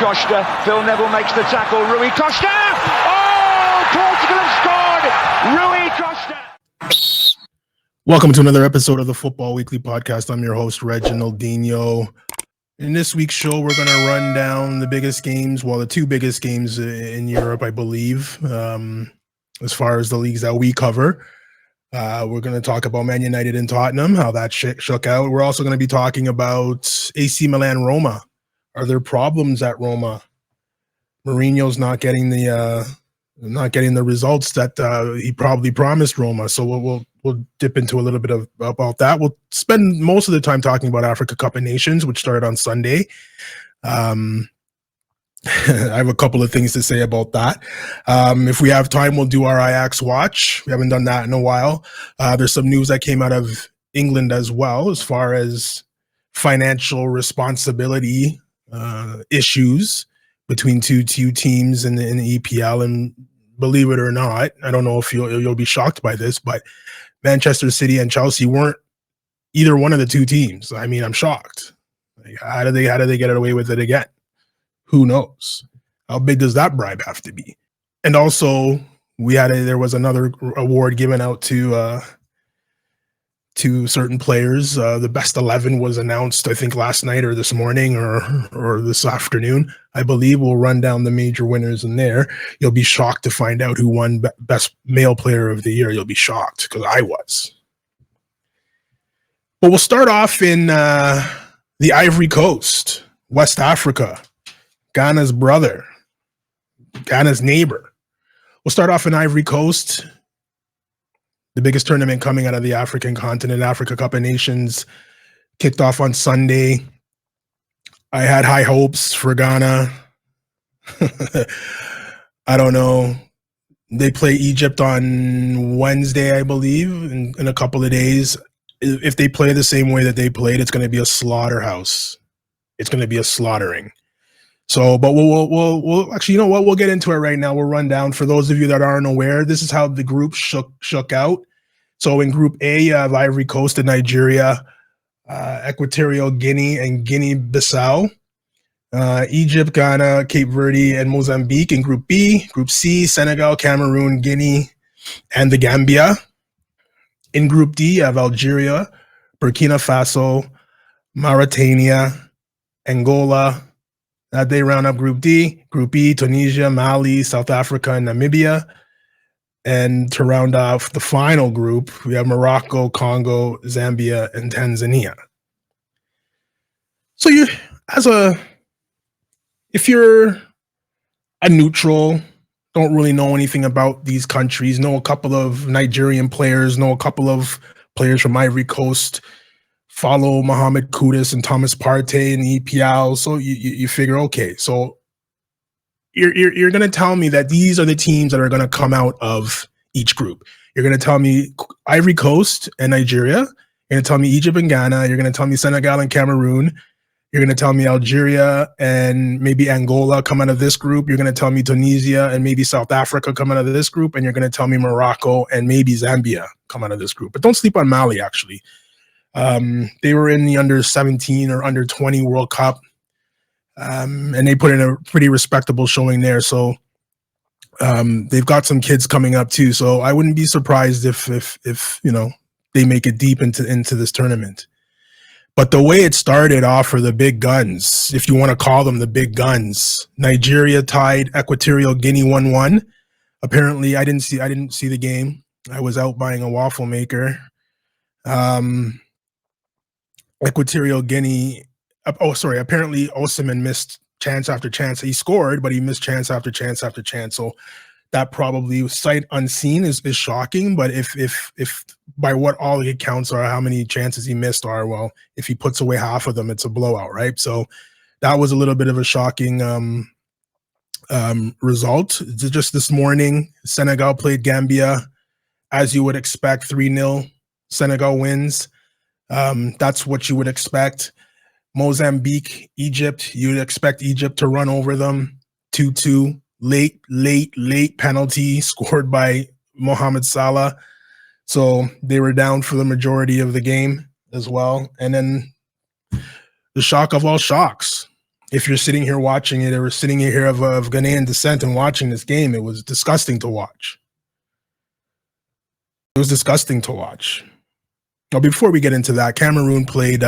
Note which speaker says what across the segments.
Speaker 1: Costa. Phil Neville makes the tackle. Rui Costa! Oh, Portugal have scored! Rui Costa!
Speaker 2: Welcome to another episode of the Futbol Weekly Podcast. I'm your host, Reginald Dino. In this week's show, we're going to run down the biggest games, the two biggest games in Europe, I believe, as far as the leagues that we cover. We're going to talk about Man United and Tottenham, how that shook out. We're also going to be talking about AC Milan Roma. Are there problems at Roma? Mourinho's not getting the results that he probably promised Roma. So we'll dip into a little bit about that. We'll spend most of the time talking about Africa Cup of Nations, which started on Sunday. I have a couple of things to say about that. If we have time, we'll do our Ajax watch. We haven't done that in a while. There's some news that came out of England as well, as far as financial responsibility issues between two teams in the EPL. And believe it or not, I don't know if you'll be shocked by this, but Manchester City and Chelsea weren't either one of the two teams. I mean, I'm shocked. Like, how did they get away with it again? Who knows? How big does that bribe have to be? And also, there was another award given out to certain players. The best 11 was announced, I think, last night or this morning or this afternoon. I believe we'll run down the major winners in there. You'll be shocked to find out who won best male player of the year. You'll be shocked, because I was. But we'll start off in the Ivory Coast, West Africa. Ghana's brother, Ghana's neighbor. We'll start off in Ivory Coast, the biggest tournament coming out of the African continent. Africa Cup of Nations kicked off on Sunday. I had high hopes for Ghana. I don't know. They play Egypt on Wednesday, I believe, in a couple of days. If they play the same way that they played, it's going to be a slaughterhouse. It's going to be a slaughtering. So, but we'll actually, you know what? We'll get into it right now. We'll run down. For those of you that aren't aware, this is how the group shook out. So in Group A, you have Ivory Coast and Nigeria, Equatorial Guinea and Guinea-Bissau, Egypt, Ghana, Cape Verde, and Mozambique. In Group B, Group C, Senegal, Cameroon, Guinea, and the Gambia. In Group D, you have Algeria, Burkina Faso, Mauritania, Angola. They round up Group D. Group E, Tunisia, Mali, South Africa, and Namibia. And to round off the final group, we have Morocco, Congo, Zambia, and Tanzania. So if you're a neutral, don't really know anything about these countries, know a couple of Nigerian players, know a couple of players from Ivory Coast, follow Mohamed Kudus and Thomas Partey in the EPL, so you figure, okay, so you're going to tell me that these are the teams that are going to come out of each group. You're going to tell me Ivory Coast and Nigeria. You're going to tell me Egypt and Ghana. You're going to tell me Senegal and Cameroon. You're going to tell me Algeria and maybe Angola come out of this group. You're going to tell me Tunisia and maybe South Africa come out of this group. And you're going to tell me Morocco and maybe Zambia come out of this group. But don't sleep on Mali, actually. They were in the under 17 or under 20 World Cup, and they put in a pretty respectable showing there. So they've got some kids coming up too. So I wouldn't be surprised if you know, they make it deep into this tournament. But the way it started off for the big guns, if you want to call them the big guns, Nigeria tied Equatorial Guinea 1-1. Apparently, I didn't see the game. I was out buying a waffle maker. Equatorial Guinea, apparently Osimhen missed chance after chance. He scored, but he missed chance after chance after chance. So that probably, sight unseen, is shocking. But if by what all the accounts are, how many chances he missed are, well, if he puts away half of them, it's a blowout, right? So that was a little bit of a shocking result. Just this morning, Senegal played Gambia, as you would expect, 3-0. Senegal wins. That's what you would expect. Mozambique, Egypt, you'd expect Egypt to run over them. 2-2. Late penalty scored by Mohamed Salah. So they were down for the majority of the game as well. And then the shock of all shocks, If you're sitting here watching it or sitting here of Ghanaian descent and watching this game, it was disgusting to watch. It was disgusting to watch. Now, before we get into that, Cameroon played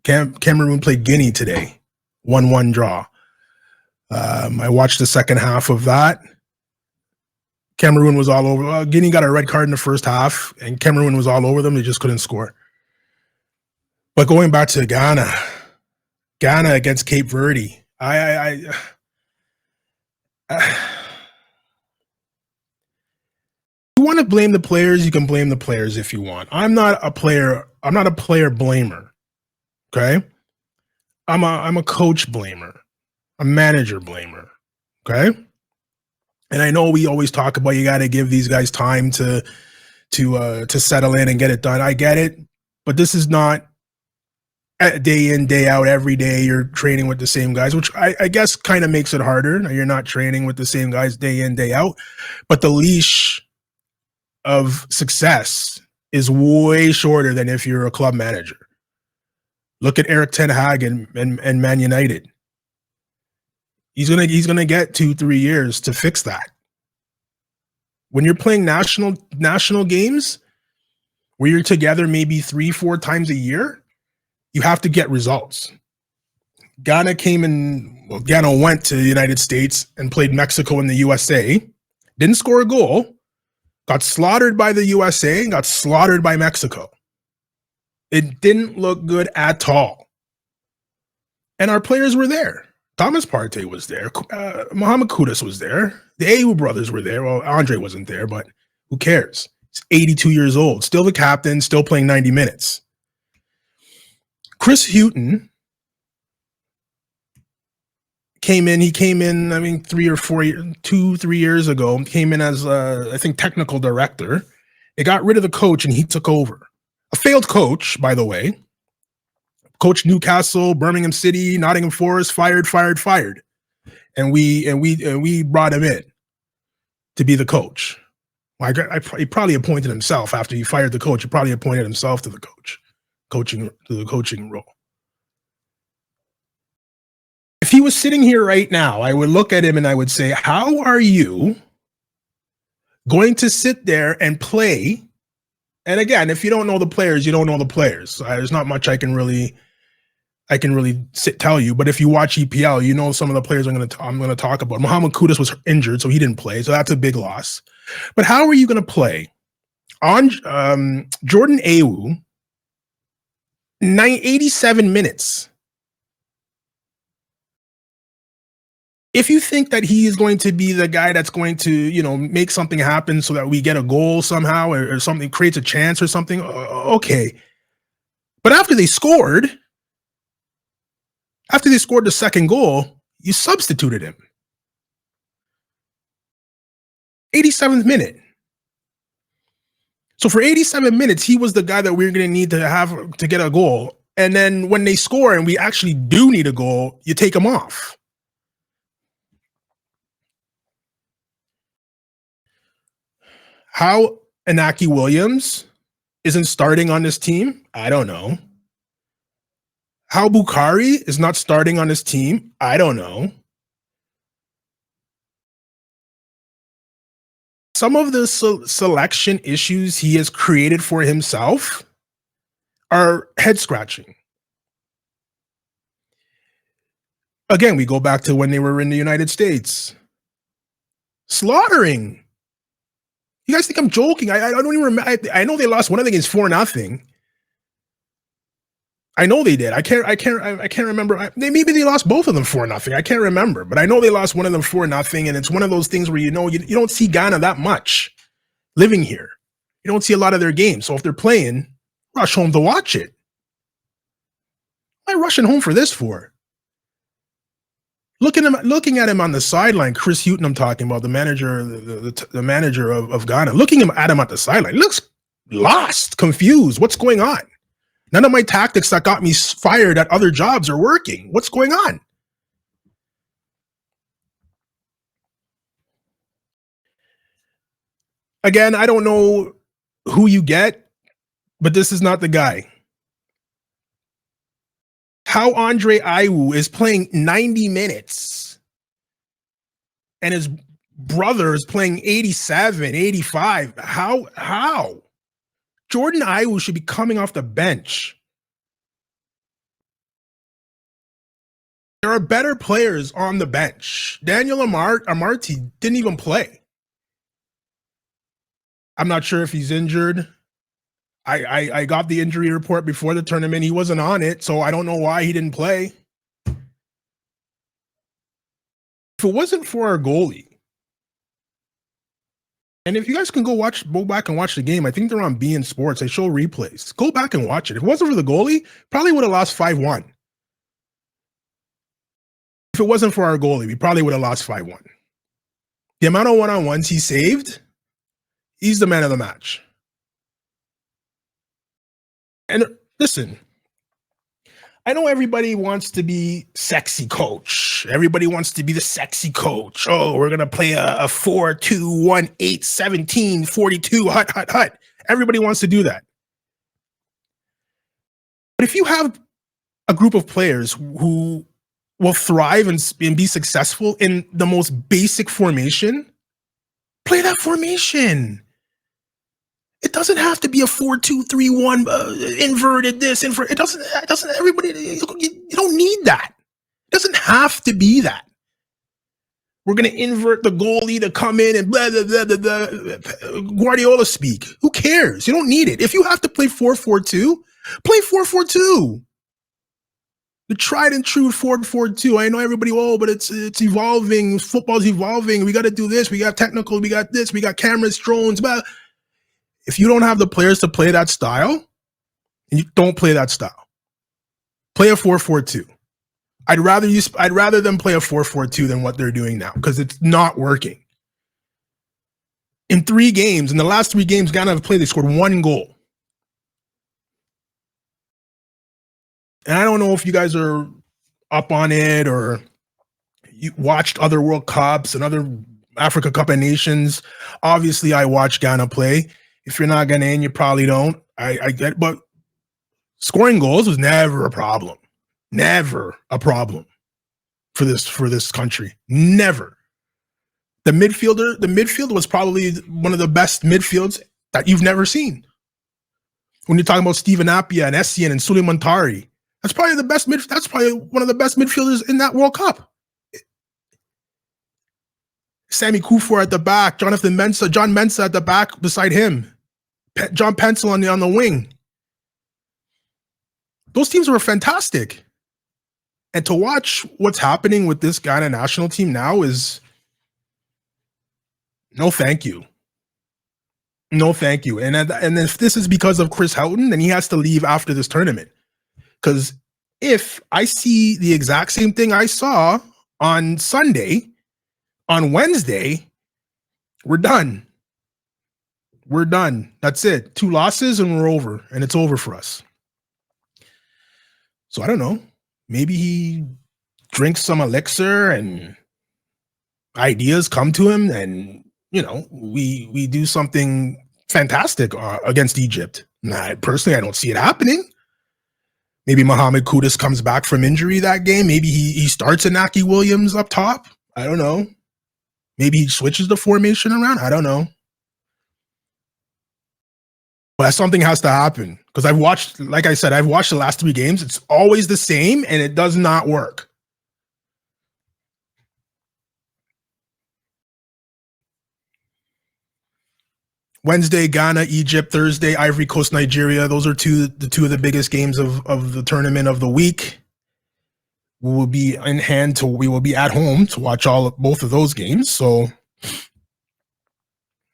Speaker 2: Cameroon played Guinea today. 1-1 draw. I watched the second half of that. Cameroon was all over. Guinea got a red card in the first half, and Cameroon was all over them. They just couldn't score. But going back to Ghana against Cape Verde, you want to blame the players, you can blame the players if you want. I'm not a player blamer. Okay? I'm a coach blamer, a manager blamer. Okay? And I know we always talk about you got to give these guys time to settle in and get it done. I get it, but this is not day in, day out, every day you're training with the same guys, which I guess kind of makes it harder. You're not training with the same guys day in, day out, but the leash of success is way shorter than if you're a club manager. Look at Eric Ten Hag and Man United. He's gonna get 2-3 years to fix that. When you're playing national games where you're together maybe 3-4 times a year, you have to get results. Ghana went to the United States and played Mexico and the USA. Didn't score a goal. Got slaughtered by the USA and got slaughtered by Mexico. It didn't look good at all. And our players were there. Thomas Partey was there. Mohamed Kudus was there. The Ayew brothers were there. Well, Andre wasn't there, but who cares? He's 82 years old. Still the captain, still playing 90 minutes. Chris Houghton came in. He came in, 2-3 years ago, came in as, I think, technical director. They got rid of the coach and he took over. A failed coach, by the way. Coach Newcastle, Birmingham City, Nottingham Forest, fired. And we brought him in to be the coach. Well, he probably appointed himself after he fired the coach. He probably appointed himself to the coaching role. If he was sitting here right now, I would look at him and I would say, how are you going to sit there and play? And again, if you don't know the players, you don't know the players. There's not much I can really tell you. But if you watch EPL, you know some of the players I'm going to talk about. Mohamed Kudus was injured, so he didn't play. So that's a big loss. But how are you going to play on Jordan Ayew 87 minutes? If you think that he is going to be the guy that's going to, make something happen so that we get a goal somehow or something creates a chance or something, okay. But after they scored the second goal, you substituted him. 87th minute. So for 87 minutes, he was the guy that we're going to need to have to get a goal. And then when they score and we actually do need a goal, you take him off. How Inaki Williams isn't starting on this team, I don't know. How Bukhari is not starting on this team, I don't know. Some of the selection issues he has created for himself are head-scratching. Again, we go back to when they were in the United States. Slaughtering. You guys think I'm joking? I don't even remember. I know they lost one of the games 4-0. I know they did. I can't remember. Maybe they lost both of them 4-0. I can't remember, but I know they lost one of them 4-0. And it's one of those things where you don't see Ghana that much living here. You don't see a lot of their games. So if they're playing, rush home to watch it. What am I rushing home for this for? Looking at him on the sideline, Chris Houghton, I'm talking about, the manager, the manager of Ghana. Looking at him at the sideline, he looks lost, confused. What's going on? None of my tactics that got me fired at other jobs are working. What's going on? Again, I don't know who you get, but this is not the guy. how Andre Ayew is playing 90 minutes and his brother is playing 87, 85. How? Jordan Ayew should be coming off the bench. There are better players on the bench. Daniel Amarty didn't even play. I'm not sure if he's injured. I got the injury report before the tournament. He wasn't on it, so I don't know why he didn't play. If it wasn't for our goalie, and if you guys can go back and watch the game, I think they're on beIN Sports. They show replays. Go back and watch it. If it wasn't for the goalie, probably would have lost 5-1. If it wasn't for our goalie, we probably would have lost 5-1. The amount of one-on-ones he saved, he's the man of the match. And listen, I know everybody wants to be sexy coach. Everybody wants to be the sexy coach. Oh, we're going to play a 4-2-1-8, 17, 42, hut. Everybody wants to do that. But if you have a group of players who will thrive and be successful in the most basic formation, play that formation. It doesn't have to be a 4-2-3-1 inverted this, inverted. It doesn't, everybody, you don't need that. It doesn't have to be that. We're going to invert the goalie to come in and blah, blah, blah, blah, blah. Guardiola speak. Who cares? You don't need it. If you have to play 4-4-2, play 4-4-2. The tried and true 4-4-2. I know everybody, but it's evolving. Football's evolving. We got to do this. We got technical. We got this. We got cameras, drones, blah. If you don't have the players to play that style, you don't play that style. Play a 4-4-2. I'd rather them play a 4-4-2 than what they're doing now because it's not working. In the last 3 games Ghana have played, they scored 1 goal. And I don't know if you guys are up on it or you watched other World Cups and other Africa Cup of Nations. Obviously, I watch Ghana play. If you're not Ghanaian, you probably don't. I get it, but scoring goals was never a problem. Never a problem for this country. Never. The midfield was probably one of the best midfields that you've never seen. When you're talking about Stephen Appiah and Essien and Suleiman Tari, that's probably one of the best midfielders in that World Cup. Sammy Kufor at the back, John Mensah at the back beside him, John Pencil on the wing. Those teams were fantastic. And to watch what's happening with this Ghana national team now is no thank you. No thank you. And if this is because of Chris Houghton, then he has to leave after this tournament. Because if I see the exact same thing I saw on Sunday, on Wednesday, we're done. We're done. That's it. 2 losses and we're over. And it's over for us. So I don't know. Maybe he drinks some elixir and ideas come to him and, we do something fantastic against Egypt. Personally, I don't see it happening. Maybe Mohamed Kudus comes back from injury that game. Maybe he starts Inaki Williams up top. I don't know. Maybe he switches the formation around. I don't know. But something has to happen because I've watched the last 3 games. It's always the same and it does not work. Wednesday, Ghana, Egypt. Thursday, Ivory Coast, Nigeria. Those are the two of the biggest games of the tournament of the week. We will be at home to watch both of those games. So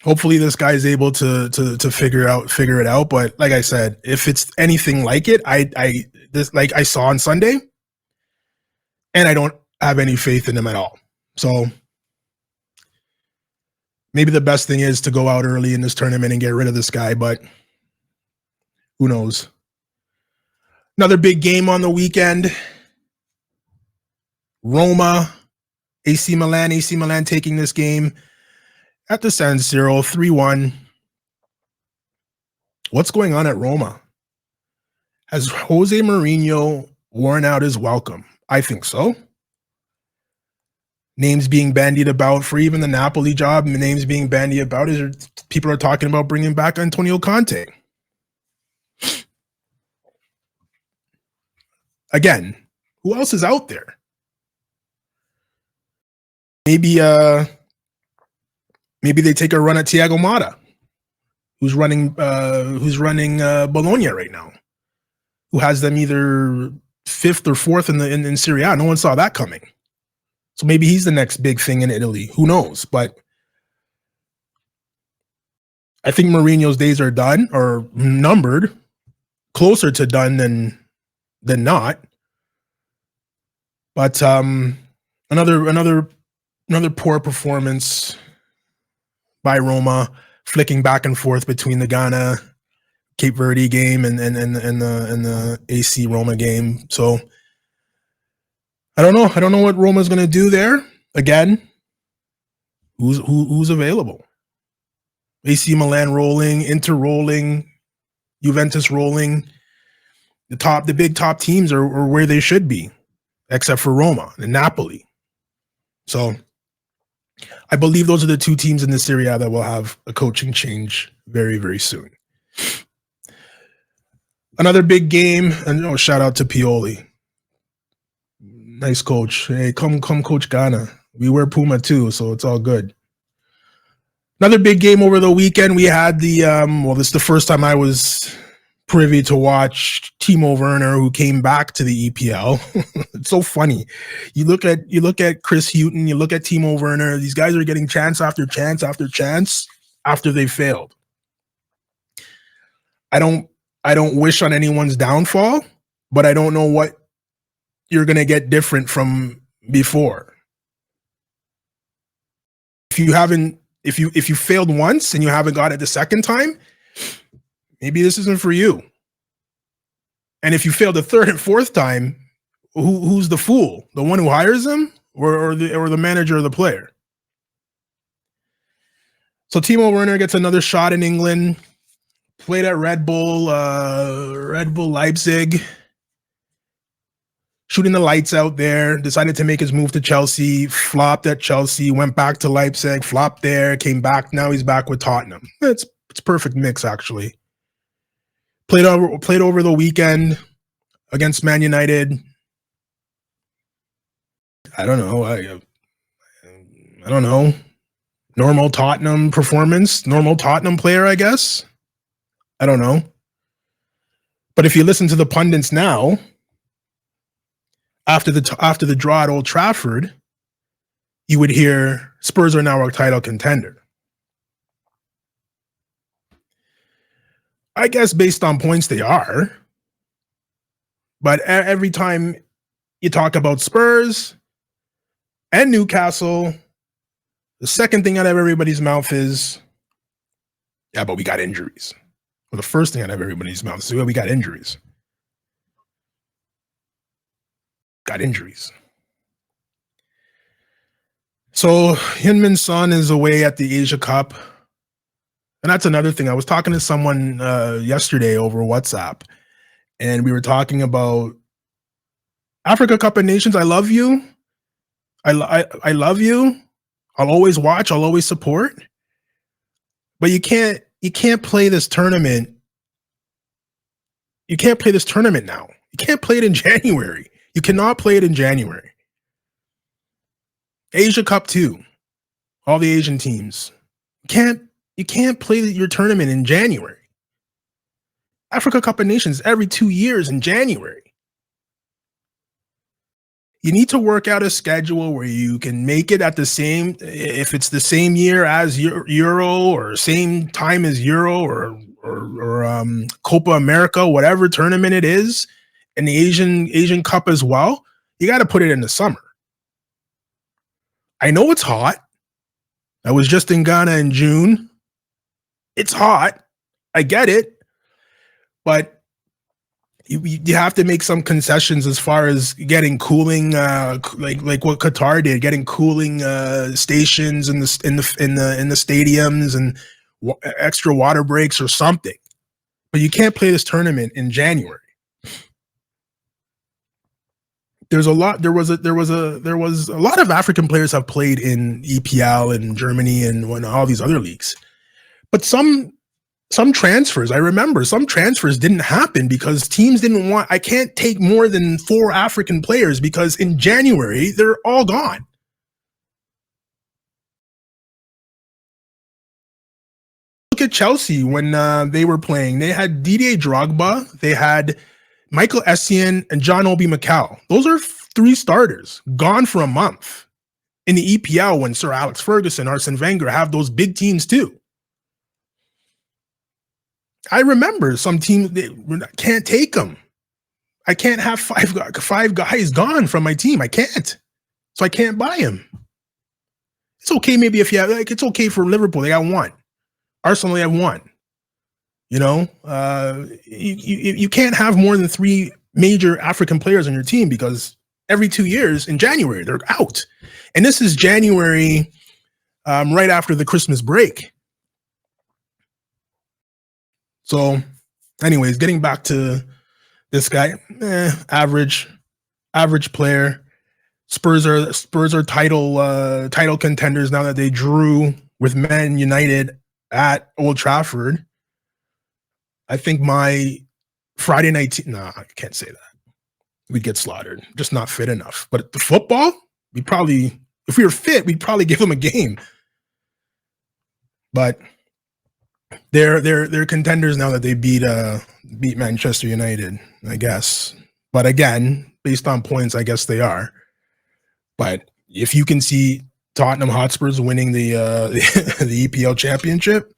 Speaker 2: hopefully this guy is able to figure it out. But like I said, if it's anything like it, like I saw on Sunday, and I don't have any faith in him at all. So maybe the best thing is to go out early in this tournament and get rid of this guy, but who knows? Another big game on the weekend. Roma, AC Milan taking this game at the San Siro, 3-1. What's going on at Roma? Has Jose Mourinho worn out is welcome. I think so. Names being bandied about for even the Napoli job, names being bandied about is people are talking about bringing back Antonio Conte. Again, who else is out there? Maybe they take a run at Thiago Motta, who's running Bologna right now, who has them either 5th or 4th in Serie A. No one saw that coming. So maybe he's the next big thing in Italy. Who knows? But I think Mourinho's days are done or numbered, closer to done than not. But another poor performance by Roma, flicking back and forth between the Ghana Cape Verde game and the AC Roma game. So I don't know. I don't know what Roma's going to do there. Again, who's available? AC Milan rolling, Inter rolling, Juventus rolling. The big top teams are where they should be, except for Roma and Napoli. So I believe those are the 2 teams in the Serie A that will have a coaching change very, very soon. Another big game, and shout out to Pioli. Nice coach. Hey, come coach Ghana. We wear Puma too, so it's all good. Another big game over the weekend. We had this is the first time I was privy to watch Timo Werner, who came back to the EPL. It's so funny. You look at Chris Houghton, you look at Timo Werner. These guys are getting chance after chance after chance after they failed. I don't wish on anyone's downfall, but I don't know what you're going to get different from before. If you failed once and you haven't got it the second time, maybe this isn't for you. And if you fail the 3rd and 4th time, who's the fool? The one who hires them or the manager or the player? So Timo Werner gets another shot in England. Played at Red Bull Leipzig. Shooting the lights out there, decided to make his move to Chelsea, flopped at Chelsea, went back to Leipzig, flopped there, came back. Now he's back with Tottenham. It's perfect mix, actually. Played over the weekend against Man United. I don't know. I don't know. Normal Tottenham performance, normal Tottenham player, I guess. I don't know. But if you listen to the pundits now, after the draw at Old Trafford, you would hear Spurs are now a title contender. I guess based on points they are. But every time you talk about Spurs and Newcastle, the second thing out of everybody's mouth is, yeah, but we got injuries. Well, the first thing out of everybody's mouth is, well, we got injuries. Got injuries. So Heung-min Son is away at the Asia Cup. And that's another thing. I was talking to someone yesterday over WhatsApp, and we were talking about Africa Cup of Nations. I love you. I love you. I'll always watch. I'll always support. But you can't play this tournament. You can't play this tournament now. You can't play it in January. You cannot play it in January. Asia Cup too. All the Asian teams. You can't play your tournament in January. Africa Cup of Nations every 2 years in January. You need to work out a schedule where you can make it at the same, if it's the same year as Euro or same time as Euro or Copa America, whatever tournament it is, and the Asian Cup as well. You got to put it in the summer. I know it's hot. I was just in Ghana in June. It's hot. I get it. But you have to make some concessions as far as getting cooling, like what Qatar did, getting cooling stations in the stadiums and extra water breaks or something. But you can't play this tournament in January. There was a lot of African players have played in EPL and Germany and all these other leagues. But some transfers, I remember some transfers didn't happen because teams didn't want. I can't take more than 4 African players because in January they're all gone. Look at Chelsea when they were playing. They had Didier Drogba, they had Michael Essien, and John Obi Mikel. Those are 3 starters gone for a month. In the EPL, when Sir Alex Ferguson, Arsene Wenger have those big teams too. I remember some teams can't take them. I can't have 5 guys gone from my team. I can't. So I can't buy him. It's okay maybe if you have, it's okay for Liverpool. They got 1. Arsenal, they have 1. You know, you can't have more than 3 major African players on your team because every 2 years in January, they're out. And this is January, right after the Christmas break. So anyways, getting back to this guy, average player. Spurs are title contenders now that they drew with Man United at Old Trafford. I think my Friday night I can't say that. We'd get slaughtered. Just not fit enough. But the football, if we were fit, we'd probably give them a game. But they're contenders now that they beat Manchester United, I guess. But again, based on points, I guess they are. But if you can see Tottenham Hotspurs winning the the EPL championship,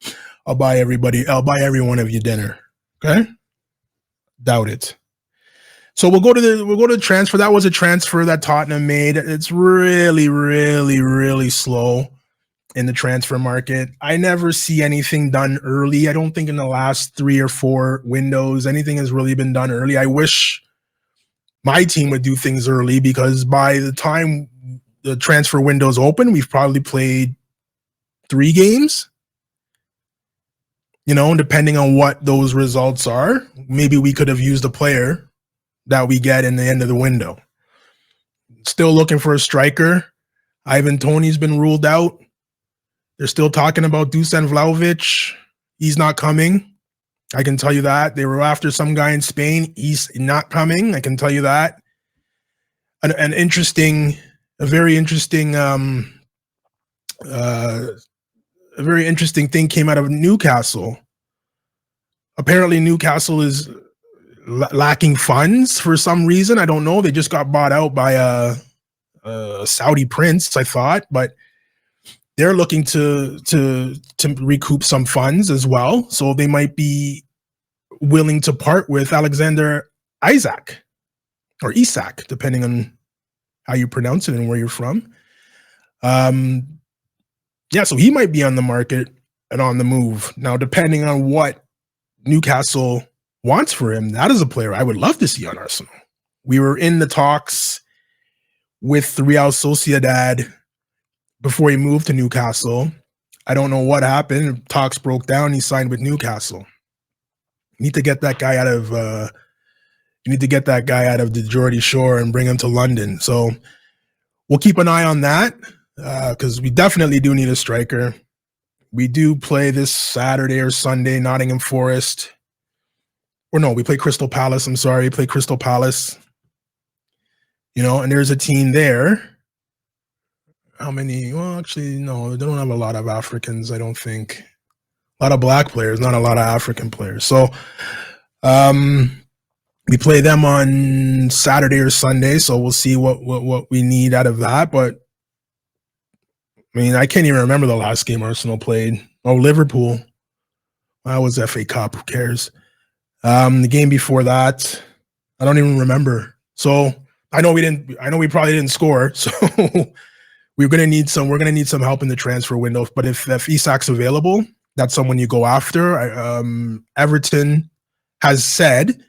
Speaker 2: I'll buy every one of you dinner. Okay? Doubt it. So we'll go to transfer. That was a transfer that Tottenham made. It's really, really, really slow in the transfer market. I never see anything done early. I don't think in the last 3 or 4 windows anything has really been done early. I wish my team would do things early because by the time the transfer window's open, we've probably played 3 games. You know, depending on what those results are, maybe we could have used a player that we get in the end of the window. Still looking for a striker. Ivan Toney's been ruled out. They're still talking about Dusan Vlahovic. He's not coming. I can tell you that. They were after some guy in Spain. He's not coming. I can tell you that. A very interesting thing came out of Newcastle. Apparently Newcastle is lacking funds for some reason. I don't know. They just got bought out by a Saudi prince, I thought, but they're looking to recoup some funds as well. So they might be willing to part with Alexander Isak, depending on how you pronounce it and where you're from. So he might be on the market and on the move. Now, depending on what Newcastle wants for him, that is a player I would love to see on Arsenal. We were in the talks with Real Sociedad before he moved to Newcastle. I don't know what happened. Talks broke down. He signed with Newcastle. You need to get that guy out of the Geordie Shore and bring him to London. So we'll keep an eye on that because we definitely do need a striker. We do play this Saturday or Sunday, Nottingham Forest. Or no, we play Crystal Palace. I'm sorry, we play Crystal Palace. You know, and there's a team there. How many? Well, actually, no, they don't have a lot of Africans, I don't think. A lot of black players, not a lot of African players. So we play them on Saturday or Sunday, so we'll see what we need out of that. But, I mean, I can't even remember the last game Arsenal played. Oh, Liverpool. That was FA Cup. Who cares? The game before that, I don't even remember. So I know we probably didn't score. So we're gonna need some help in the transfer window. But if Isak's available, that's someone you go after. Everton has said,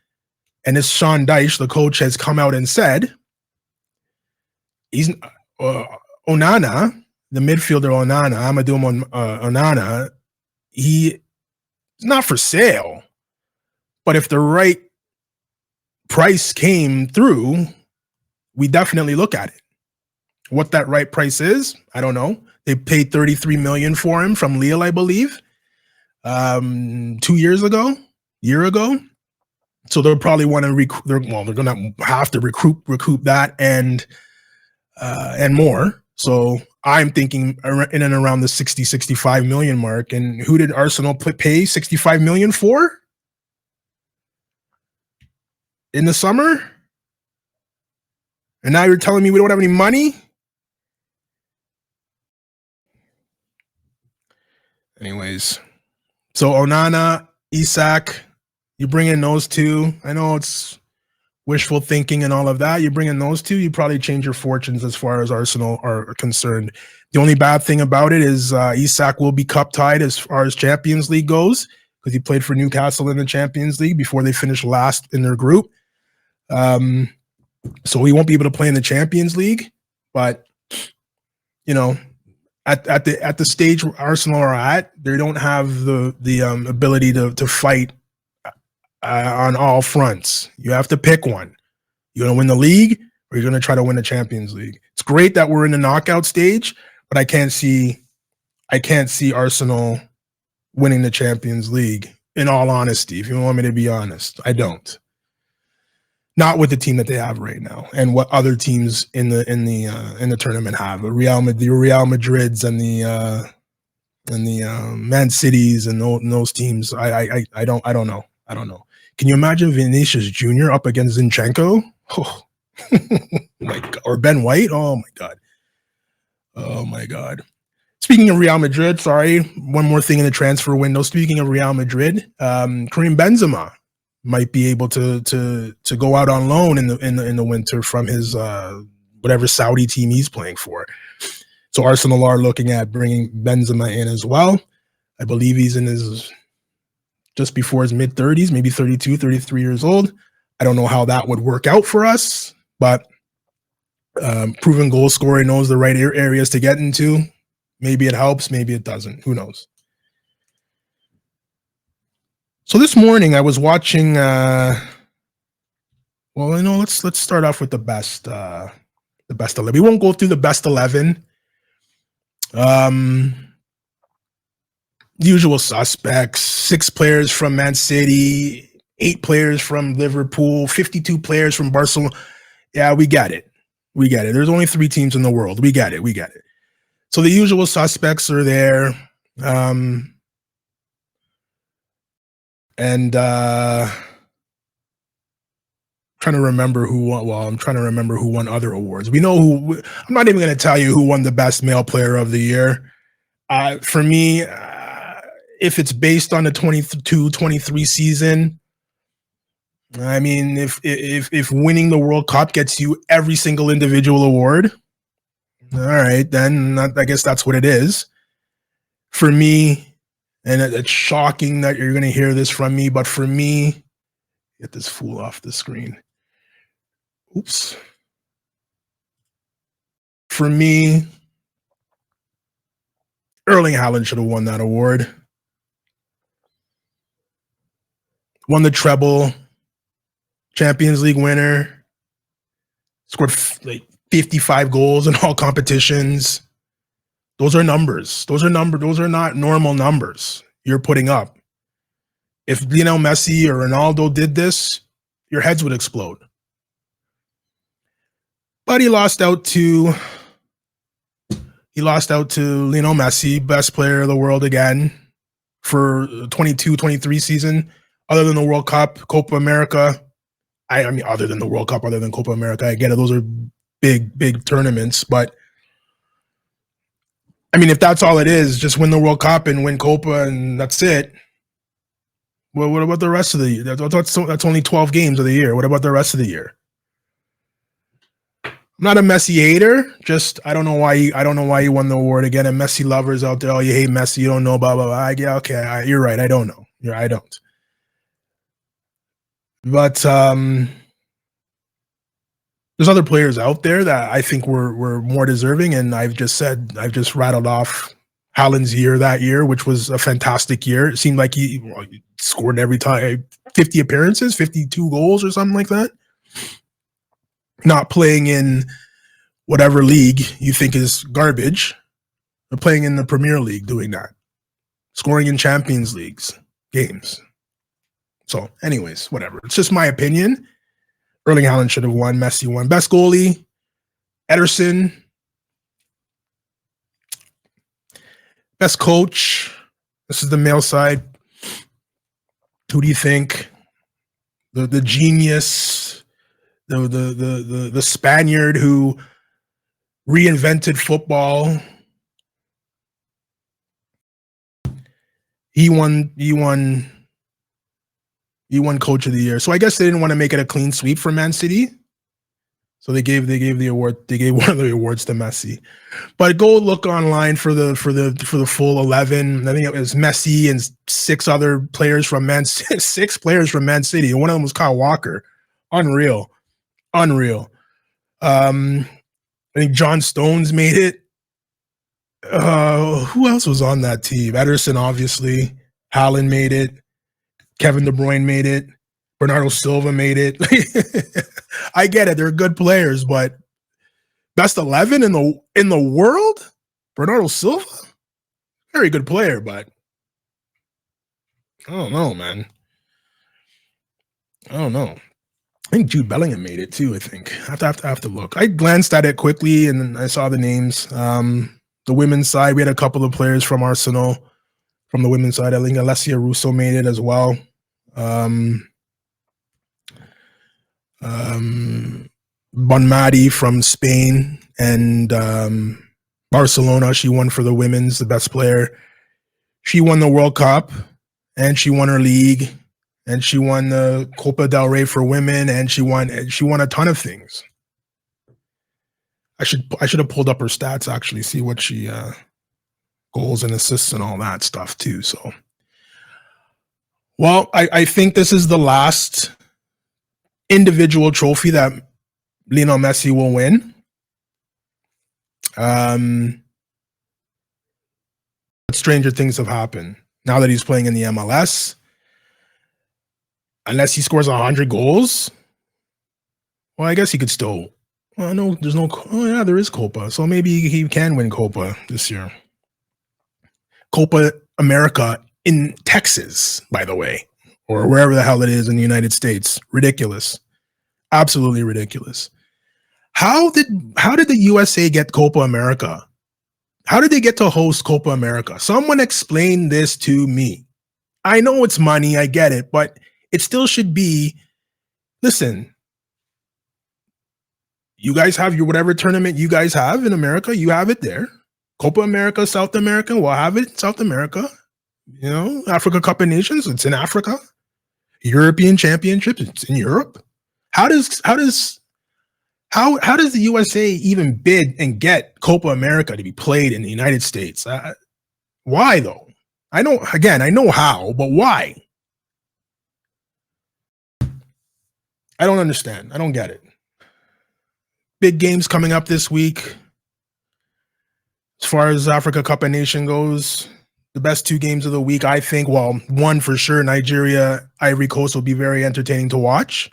Speaker 2: and it's Sean Dyche, the coach, has come out and said he's Onana, the midfielder Amadou Onana, he's not for sale. But if the right price came through, we definitely look at it. What that right price is, I don't know. They paid $33 million for him from Lille, I believe, 2 years ago, year ago. So they'll probably want to they're going to have to recoup that and more. So I'm thinking in and around the 60, 65 million mark. And who did Arsenal pay 65 million for in the summer? And now you're telling me we don't have any money? Anyways, so Onana, Isak, you bring in those two. I know it's wishful thinking and all of that. You bring in those two, you probably change your fortunes as far as Arsenal are concerned. The only bad thing about it is Isak will be cup tied as far as Champions League goes because he played for Newcastle in the Champions League before they finished last in their group. So he won't be able to play in the Champions League. But, you know, at the stage where Arsenal are at, they don't have the ability to fight on all fronts. You have to pick one. You're going to win the league or you're going to try to win the Champions League. It's great that we're in the knockout stage, but I can't see Arsenal winning the Champions League, in all honesty. If you want me to be honest, I don't. Not with the team that they have right now and what other teams in the tournament have. The Real Madrids and the Man Cities and those teams. I don't know. Can you imagine Vinicius Jr. up against Zinchenko? Oh, my God. Or Ben White? Oh my God. Speaking of Real Madrid, sorry, one more thing in the transfer window. Speaking of Real Madrid, Karim Benzema might be able to go out on loan in the winter from his whatever Saudi team he's playing for. So Arsenal are looking at bringing Benzema in as well. I believe he's in his just before his mid-30s, maybe 32, 33 years old. I don't know how that would work out for us, but proven goal scorer, knows the right areas to get into. Maybe it helps, maybe it doesn't. Who knows? So this morning I was watching. Let's start off with the best 11. We won't go through the best 11. Usual suspects: 6 players from Man City, 8 players from Liverpool, 52 players from Barcelona. Yeah, we get it. There's only 3 teams in the world. We get it. So the usual suspects are there. Trying to remember who won. Well, I'm trying to remember who won other awards. We know who. I'm not even going to tell you who won the best male player of the year. For me, if it's based on the 22-23 season, I mean, if winning the World Cup gets you every single individual award, all right, then I guess that's what it is. For me, and it's shocking that you're going to hear this from me, but for me, get this fool off the screen. Oops. For me, Erling Haaland should have won that award. Won the treble, Champions League winner, scored like 55 goals in all competitions. Those are numbers. Those are not normal numbers you're putting up. If Lionel Messi or Ronaldo did this, your heads would explode. But he lost out to Lionel Messi, best player of the world again for 22-23 season. Other than the World Cup, Copa America. I mean, other than the World Cup, other than Copa America, I get it. Those are big tournaments. But I mean, if that's all it is, just win the World Cup and win Copa and that's it. Well, what about the rest of the year? That's only 12 games of the year. What about the rest of the year? I'm not a Messi hater. Just I don't know why he won the award again. And Messi lovers out there, oh, you hate Messi, you don't know, blah blah blah. Yeah, okay, you're right. I don't know. I don't. But there's other players out there that I think were more deserving, and I've just rattled off Haaland's year that year, which was a fantastic year. It seemed like he scored every time, 50 appearances, 52 goals or something like that. not playing in whatever league you think is garbage. They're playing in the Premier League doing that. Scoring in Champions Leagues games. So anyways, whatever. It's just my opinion. Erling Haaland should have won. Messi won. Best goalie, Ederson. Best coach. This is the male side. Who do you think? The genius, the Spaniard who reinvented football. He won coach of the year. So I guess they didn't want to make it a clean sweep for Man City. So they gave the award. They gave one of the awards to Messi. But go look online for the full 11. I think it was Messi and six players from Man City. And one of them was Kyle Walker. Unreal. I think John Stones made it. Who else was on that team? Ederson, obviously. Haaland made it. Kevin De Bruyne made it. Bernardo Silva made it. I get it. They're good players, but best 11 in the world? Bernardo Silva? Very good player, but I don't know, man. I don't know. I think Jude Bellingham made it too, I think. I have to look. I glanced at it quickly and then I saw the names. The women's side, we had a couple of players from Arsenal from the women's side. I think Alessia Russo made it as well. Bonmati from Spain and Barcelona. She won for the women's, the best player. She won the World Cup and she won her league and she won the Copa del Rey for women and she won a ton of things. I should have pulled up her stats, actually, see what she goals and assists and all that stuff too. So, well, I think this is the last individual trophy that Lionel Messi will win. But stranger things have happened now that he's playing in the MLS. Unless he scores 100 goals, well, I guess he could still. Well, no, there's no. Oh yeah, there is Copa, so maybe he can win Copa this year. Copa America in Texas, by the way, or wherever the hell it is in the United States. Ridiculous, absolutely ridiculous. How did the USA get Copa America? How did they get to host Copa America? Someone explain this to me. I know it's money, I get it, but it still should be. Listen. You guys have your whatever tournament you guys have in America, you have it there. Copa America, South America, we'll have it in South America. You know, Africa Cup of Nations, it's in Africa. European Championships, it's in Europe. How does the USA even bid and get Copa America to be played in the United States? Why though? I know how, but why? I don't understand. I don't get it. Big games coming up this week. As far as Africa Cup of Nation goes, the best two games of the week, I think. Well, one for sure, Nigeria, Ivory Coast will be very entertaining to watch.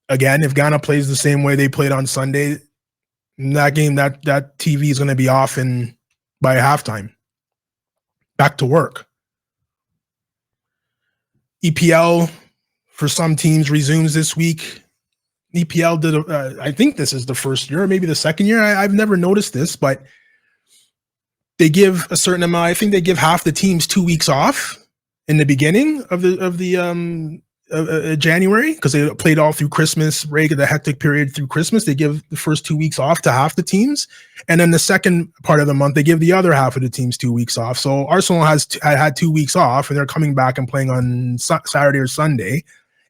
Speaker 2: Again, if Ghana plays the same way they played on Sunday, that game, that TV is going to be off by halftime. Back to work. EPL for some teams resumes this week. EPL did, I think this is the first year, or maybe the second year. I've never noticed this, but they give a certain amount. I think they give half the teams 2 weeks off in the beginning of January because they played all through Christmas break, the hectic period through Christmas. They give the first 2 weeks off to half the teams, and then the second part of the month they give the other half of the teams 2 weeks off. So Arsenal had 2 weeks off, and they're coming back and playing on Saturday or Sunday.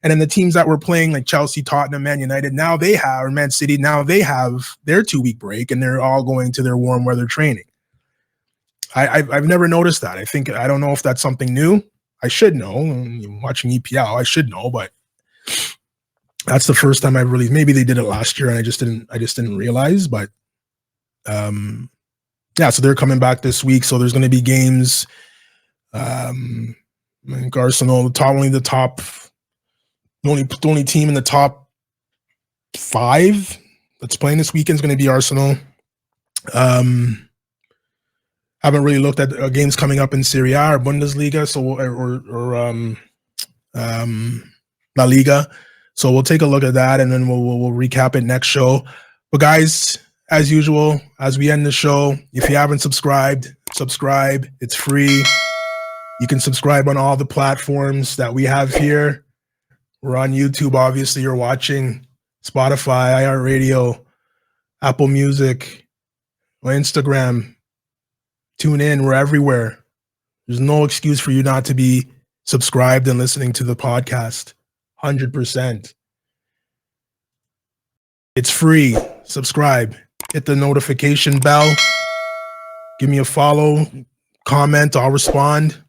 Speaker 2: And then the teams that were playing like Chelsea, Tottenham, Man United, or Man City, now they have their 2 week break and they're all going to their warm weather training. I've never noticed that. I don't know if that's something new. I should know. Watching EPL, I should know, but that's the first time maybe they did it last year and I just didn't realize. But yeah, so they're coming back this week. So there's going to be games. I think Arsenal, the only team in the top 5 that's playing this weekend is going to be Arsenal. Haven't really looked at games coming up in Serie A or Bundesliga, La Liga. So we'll take a look at that, and then we'll recap it next show. But guys, as usual, as we end the show, if you haven't subscribed, subscribe. It's free. You can subscribe on all the platforms that we have here. We're on YouTube, obviously. You're watching Spotify, iHeartRadio, Apple Music, Instagram. Tune in. We're everywhere. There's no excuse for you not to be subscribed and listening to the podcast. 100%. It's free. Subscribe. Hit the notification bell. Give me a follow. Comment. I'll respond.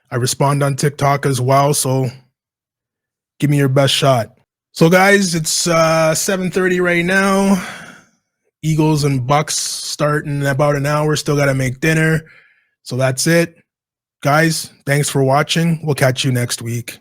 Speaker 2: I respond on TikTok as well, so give me your best shot. So guys, it's 7:30 right now. Eagles and Bucks start in about an hour. Still got to make dinner. So that's it. Guys, thanks for watching. We'll catch you next week.